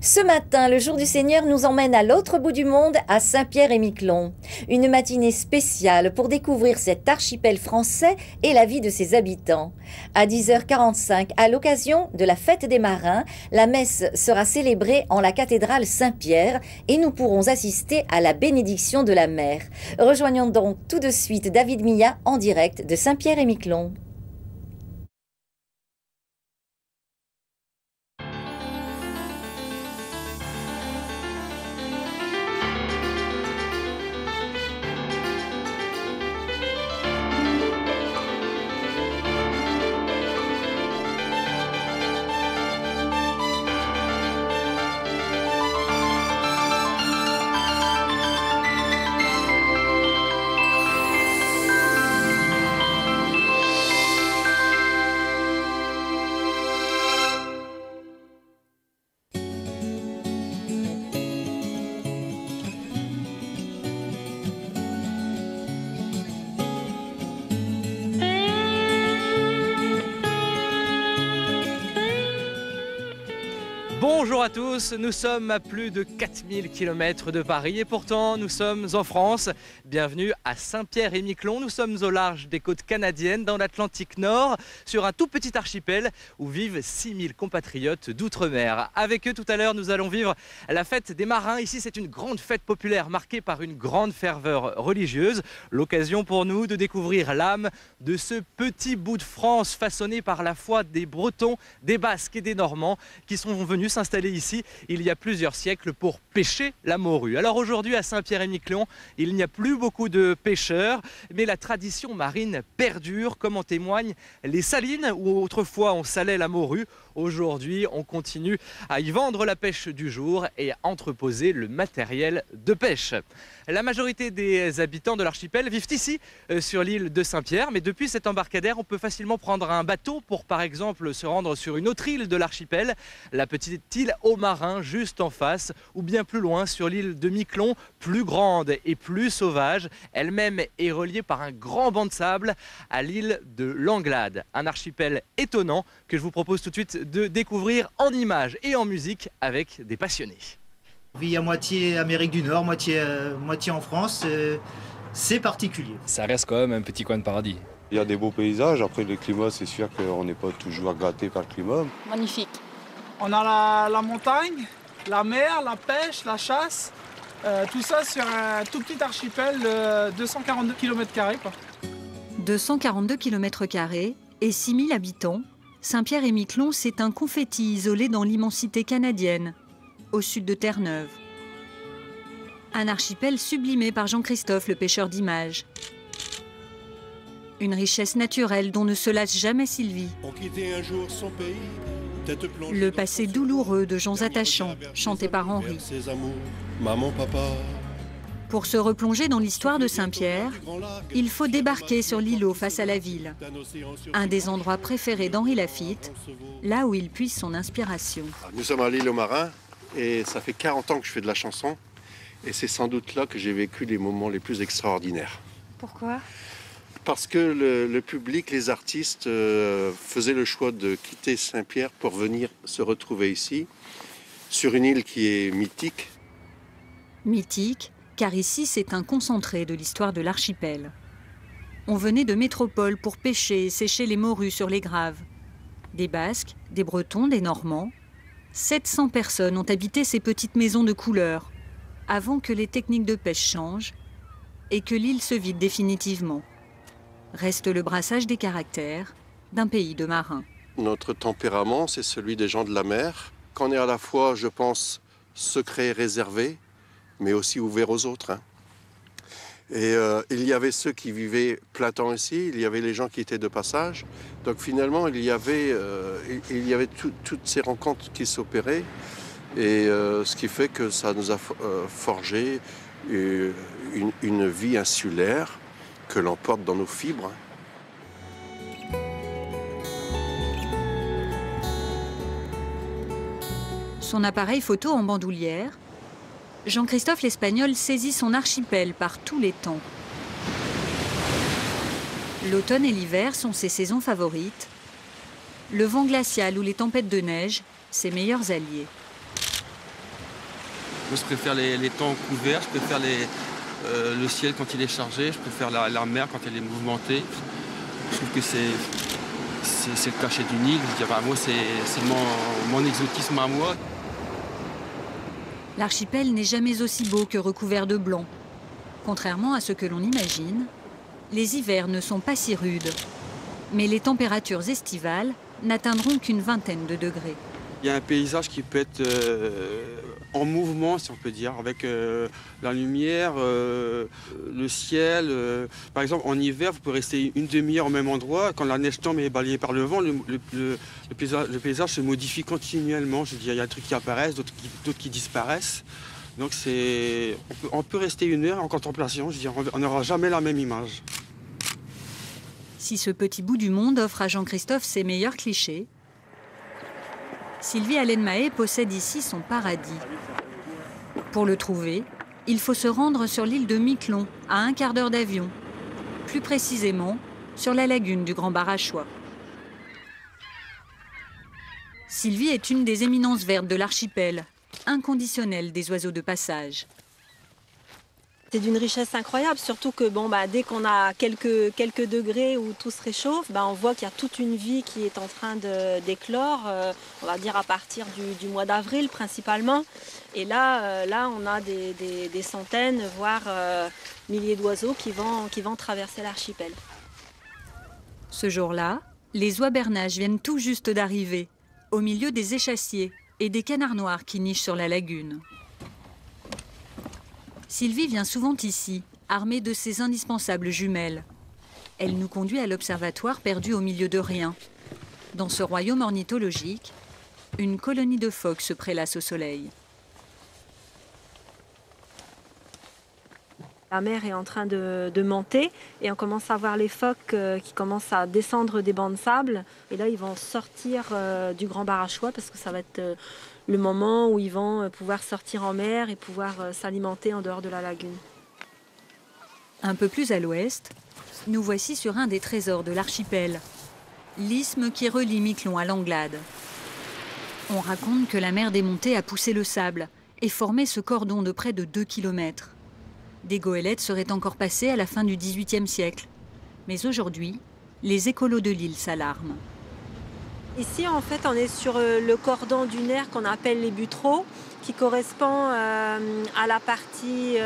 Ce matin, le jour du Seigneur nous emmène à l'autre bout du monde, à Saint-Pierre-et-Miquelon. Une matinée spéciale pour découvrir cet archipel français et la vie de ses habitants. À 10h45, à l'occasion de la fête des marins, la messe sera célébrée en la cathédrale Saint-Pierre et nous pourrons assister à la bénédiction de la mer. Rejoignons donc tout de suite David Milla en direct de Saint-Pierre-et-Miquelon. Bonjour à tous, nous sommes à plus de 4000 km de Paris et pourtant nous sommes en France. Bienvenue à Saint-Pierre-et-Miquelon, nous sommes au large des côtes canadiennes dans l'Atlantique Nord sur un tout petit archipel où vivent 6000 compatriotes d'outre-mer. Avec eux tout à l'heure nous allons vivre la fête des marins. Ici c'est une grande fête populaire marquée par une grande ferveur religieuse. L'occasion pour nous de découvrir l'âme de ce petit bout de France façonné par la foi des Bretons, des Basques et des Normands qui sont venus s'installer ici il y a plusieurs siècles pour pêcher la morue. Alors aujourd'hui à Saint-Pierre-et-Miquelon, il n'y a plus beaucoup de pêcheurs, mais la tradition marine perdure, comme en témoignent les salines où autrefois on salait la morue. Aujourd'hui, on continue à y vendre la pêche du jour et à entreposer le matériel de pêche. La majorité des habitants de l'archipel vivent ici, sur l'île de Saint-Pierre, mais depuis cet embarcadère, on peut facilement prendre un bateau pour, par exemple, se rendre sur une autre île de l'archipel, la petite île aux Marins, juste en face, ou bien plus loin, sur l'île de Miquelon, plus grande et plus sauvage. Elle-même est reliée par un grand banc de sable à l'île de Langlade, un archipel étonnant que je vous propose tout de suite de découvrir en images et en musique avec des passionnés. On vit à moitié Amérique du Nord, moitié en France, c'est particulier. Ça reste quand même un petit coin de paradis. Il y a des beaux paysages, après le climat c'est sûr qu'on n'est pas toujours gâté par le climat. Magnifique. On a la montagne, la mer, la pêche, la chasse, tout ça sur un tout petit archipel de 242 km². 242 km² et 6000 habitants, Saint-Pierre-et-Miquelon, c'est un confetti isolé dans l'immensité canadienne, au sud de Terre-Neuve. Un archipel sublimé par Jean-Christophe, le pêcheur d'images. Une richesse naturelle dont ne se lasse jamais Sylvie. Le passé douloureux de gens attachants, chanté par Henri. Pour se replonger dans l'histoire de Saint-Pierre, il faut débarquer sur l'îlot face à la ville. Un des endroits préférés d'Henri Laffitte, là où il puise son inspiration. Nous sommes à l'île aux Marins et ça fait 40 ans que je fais de la chanson. Et c'est sans doute là que j'ai vécu les moments les plus extraordinaires. Pourquoi ? Parce que le public, les artistes faisaient le choix de quitter Saint-Pierre pour venir se retrouver ici, sur une île qui est mythique. Mythique, car ici c'est un concentré de l'histoire de l'archipel. On venait de métropole pour pêcher et sécher les morues sur les graves. Des Basques, des Bretons, des Normands. 700 personnes ont habité ces petites maisons de couleur, avant que les techniques de pêche changent et que l'île se vide définitivement. Reste le brassage des caractères d'un pays de marins. Notre tempérament, c'est celui des gens de la mer, qu'on est à la fois, je pense, secret et réservé, mais aussi ouvert aux autres. Et il y avait ceux qui vivaient plein temps ici, il y avait les gens qui étaient de passage. Donc finalement, il y avait toutes ces rencontres qui s'opéraient. Et ce qui fait que ça nous a forgé une vie insulaire que l'on porte dans nos fibres. Son appareil photo en bandoulière, Jean-Christophe l'Espagnol saisit son archipel par tous les temps. L'automne et l'hiver sont ses saisons favorites. Le vent glacial ou les tempêtes de neige, ses meilleurs alliés. Moi, je préfère les temps couverts, je préfère le ciel quand il est chargé, je préfère la mer quand elle est mouvementée. Je trouve que c'est le cachet d'une île. Je dirais, moi, c'est mon exotisme à moi. L'archipel n'est jamais aussi beau que recouvert de blanc. Contrairement à ce que l'on imagine, les hivers ne sont pas si rudes. Mais les températures estivales n'atteindront qu'une vingtaine de degrés. Il y a un paysage qui peut être en mouvement, si on peut dire, avec la lumière, le ciel. Par exemple, en hiver, vous pouvez rester une demi-heure au même endroit. Quand la neige tombe et est balayée par le vent, le paysage se modifie continuellement. Je veux dire, il y a des trucs qui apparaissent, d'autres qui disparaissent. Donc on peut rester une heure en contemplation. Je veux dire, on n'aura jamais la même image. Si ce petit bout du monde offre à Jean-Christophe ses meilleurs clichés, Sylvie Allen-Mahé possède ici son paradis. Pour le trouver, il faut se rendre sur l'île de Miquelon, à un quart d'heure d'avion. Plus précisément, sur la lagune du Grand Barachois. Sylvie est une des éminences vertes de l'archipel, inconditionnelle des oiseaux de passage. C'est d'une richesse incroyable, surtout que dès qu'on a quelques degrés où tout se réchauffe, on voit qu'il y a toute une vie qui est en train d'éclore, on va dire à partir du mois d'avril principalement. Et là on a des centaines, voire milliers d'oiseaux qui vont traverser l'archipel. Ce jour-là, les oies bernaches viennent tout juste d'arriver, au milieu des échassiers et des canards noirs qui nichent sur la lagune. Sylvie vient souvent ici, armée de ses indispensables jumelles. Elle nous conduit à l'observatoire perdu au milieu de rien. Dans ce royaume ornithologique, une colonie de phoques se prélasse au soleil. La mer est en train de monter et on commence à voir les phoques qui commencent à descendre des bancs de sable. Et là, ils vont sortir du Grand Barachois parce que ça va être le moment où ils vont pouvoir sortir en mer et pouvoir s'alimenter en dehors de la lagune. Un peu plus à l'ouest, nous voici sur un des trésors de l'archipel, l'isthme qui relie Miquelon à Langlade. On raconte que la mer démontée a poussé le sable et formé ce cordon de près de 2 km. Des goélettes seraient encore passées à la fin du XVIIIe siècle. Mais aujourd'hui, les écolos de l'île s'alarment. Ici, en fait, on est sur le cordon dunaire qu'on appelle les Buttereaux, qui correspond à la partie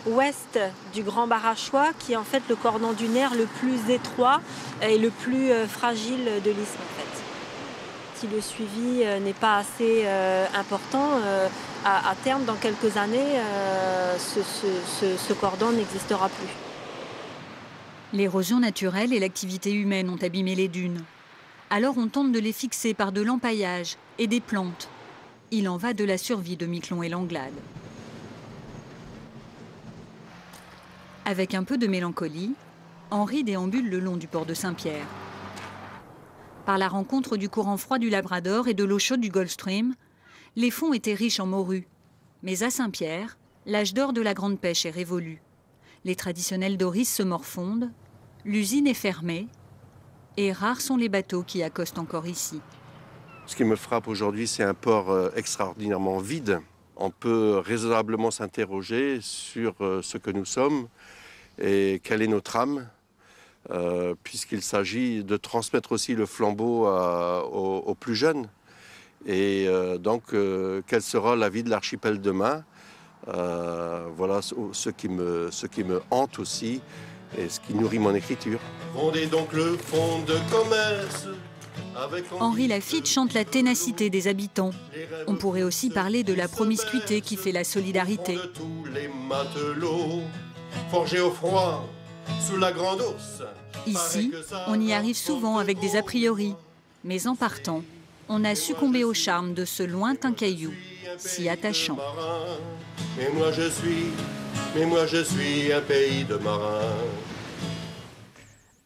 ouest du Grand Barachois, qui est en fait le cordon dunaire le plus étroit et le plus fragile de l'isthme. En fait. Si le suivi n'est pas assez important, à terme, dans quelques années, ce cordon n'existera plus. L'érosion naturelle et l'activité humaine ont abîmé les dunes. Alors on tente de les fixer par de l'empaillage et des plantes. Il en va de la survie de Miquelon et Langlade. Avec un peu de mélancolie, Henri déambule le long du port de Saint-Pierre. Par la rencontre du courant froid du Labrador et de l'eau chaude du Gulf Stream, les fonds étaient riches en morues. Mais à Saint-Pierre, l'âge d'or de la grande pêche est révolu. Les traditionnels doris se morfondent, l'usine est fermée, et rares sont les bateaux qui accostent encore ici. Ce qui me frappe aujourd'hui, c'est un port extraordinairement vide. On peut raisonnablement s'interroger sur ce que nous sommes et quelle est notre âme, puisqu'il s'agit de transmettre aussi le flambeau aux plus jeunes. Et donc, quelle sera la vie de l'archipel demain? Voilà ce qui me hante aussi et ce qui nourrit mon écriture. Fondez donc le fonds de commerce. Henri Lafitte chante la ténacité des habitants. On pourrait aussi parler de la promiscuité qui fait la solidarité. Tous les matelots forgés au froid sous la grande ours. Ici, on y arrive souvent avec des a priori. Mais en partant, on a succombé au charme de ce lointain caillou, si attachant. Mais moi je suis un pays de marins.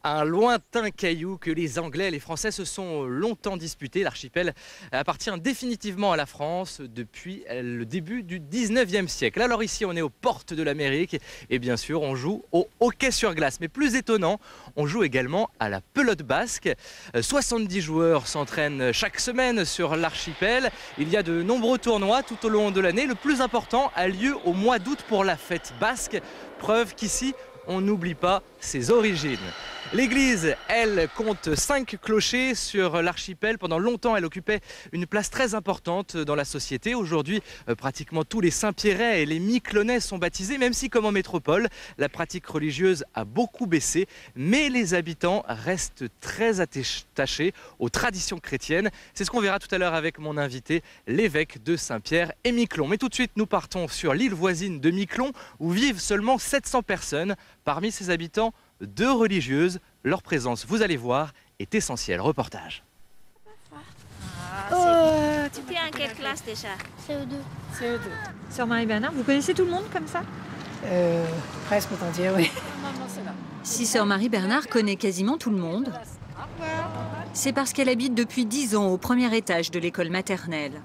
Un lointain caillou que les Anglais et les Français se sont longtemps disputés. L'archipel appartient définitivement à la France depuis le début du 19e siècle. Alors ici, on est aux portes de l'Amérique et bien sûr, on joue au hockey sur glace. Mais plus étonnant, on joue également à la pelote basque. 70 joueurs s'entraînent chaque semaine sur l'archipel. Il y a de nombreux tournois tout au long de l'année. Le plus important a lieu au mois d'août pour la fête basque. Preuve qu'ici, on n'oublie pas ses origines. L'église, elle, compte 5 clochers sur l'archipel. Pendant longtemps, elle occupait une place très importante dans la société. Aujourd'hui, pratiquement tous les Saint-Pierrais et les Miquelonnais sont baptisés, même si, comme en métropole, la pratique religieuse a beaucoup baissé. Mais les habitants restent très attachés aux traditions chrétiennes. C'est ce qu'on verra tout à l'heure avec mon invité, l'évêque de Saint-Pierre et Miquelon. Mais tout de suite, nous partons sur l'île voisine de Miquelon, où vivent seulement 700 personnes. Parmi ces habitants, 2 religieuses. Leur présence, vous allez voir, est essentielle. Reportage. Tu es en quelle classe déjà? CE2. CE2. Sœur Marie-Bernard, vous connaissez tout le monde comme ça? Presque, autant dire, oui. Si Sœur Marie-Bernard connaît quasiment tout le monde, c'est parce qu'elle habite depuis 10 ans au premier étage de l'école maternelle.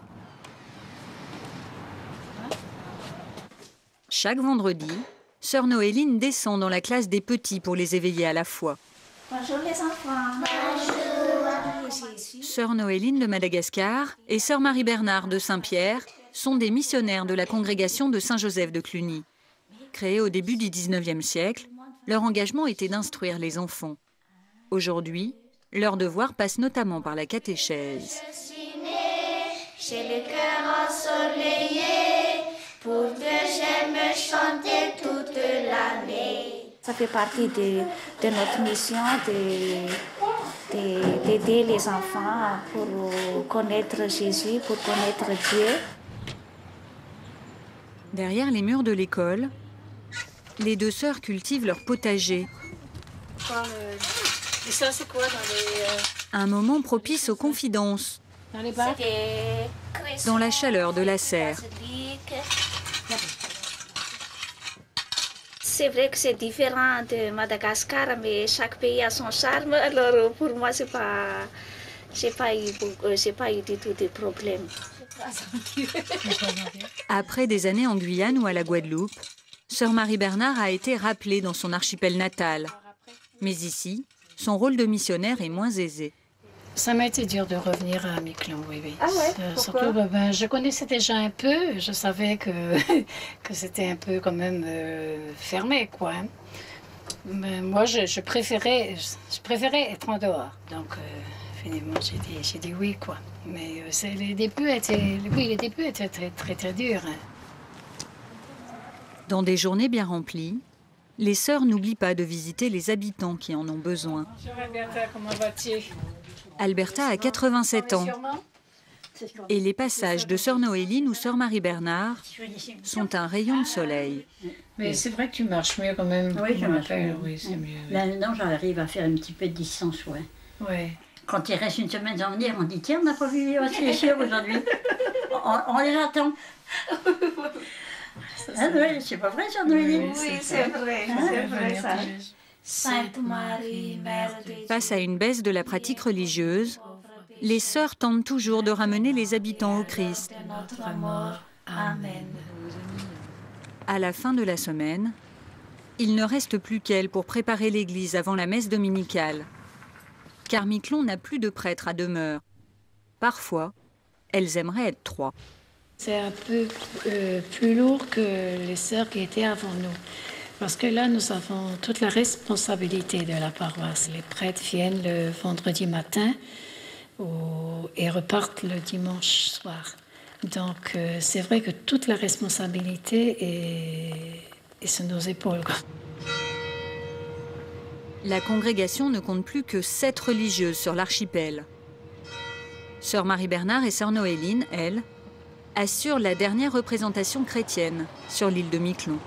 Chaque vendredi, Sœur Noéline descend dans la classe des petits pour les éveiller à la foi. Bonjour les enfants. Bonjour. Sœur Noéline de Madagascar et Sœur Marie-Bernard de Saint-Pierre sont des missionnaires de la congrégation de Saint-Joseph de Cluny. Créée au début du 19e siècle, leur engagement était d'instruire les enfants. Aujourd'hui, leur devoir passe notamment par la catéchèse. J'ai le cœur ensoleillé, pour que j'aime chanter toute l'année. Ça fait partie de notre mission d'aider les enfants pour connaître Jésus, pour connaître Dieu. Derrière les murs de l'école, les 2 sœurs cultivent leur potager. Et ça, c'est quoi dans les... Un moment propice aux confidences, Dans les bacs? dans la chaleur de la serre. C'est vrai que c'est différent de Madagascar, mais chaque pays a son charme. Alors pour moi, j'ai pas eu du tout de problème. Après des années en Guyane ou à la Guadeloupe, Sœur Marie-Bernard a été rappelée dans son archipel natal. Mais ici, son rôle de missionnaire est moins aisé. Ça m'a été dur de revenir à Miquelon, oui. Ah ouais, pourquoi? Surtout, je connaissais déjà un peu, je savais que c'était un peu quand même fermé, quoi. Mais moi, je préférais être en dehors. Donc, finalement, j'ai dit oui, quoi. Mais les débuts étaient très, très, très durs. Hein. Dans des journées bien remplies, les sœurs n'oublient pas de visiter les habitants qui en ont besoin. Bonjour Alberta, comment vas-tu? Alberta a 87 ans. Et les passages de Sœur Noéline ou Sœur Marie-Bernard sont un rayon de soleil. Mais c'est vrai que tu marches mieux quand même. Oui, je marche mieux. Oui, c'est mieux. Maintenant, j'arrive à faire un petit peu de distance, ouais. Ouais. Quand il reste une semaine sans venir, on dit tiens, on n'a pas vu les sœurs aujourd'hui. On les attend. Ah oui, c'est pas vrai, Sœur Noéline? Oui, c'est vrai, c'est vrai ça. Sainte Marie, Mère de Dieu. Face à une baisse de la pratique religieuse, les sœurs tentent toujours de ramener les habitants au Christ. De notre mort. Amen. À la fin de la semaine, il ne reste plus qu'elles pour préparer l'église avant la messe dominicale. Car Miquelon n'a plus de prêtre à demeure. Parfois, elles aimeraient être 3. C'est un peu plus lourd que les sœurs qui étaient avant nous. Parce que là, nous avons toute la responsabilité de la paroisse. Les prêtres viennent le vendredi matin et repartent le dimanche soir. Donc, c'est vrai que toute la responsabilité est sur nos épaules, quoi. La congrégation ne compte plus que 7 religieuses sur l'archipel. Sœur Marie-Bernard et Sœur Noéline, elles, assurent la dernière représentation chrétienne sur l'île de Miquelon.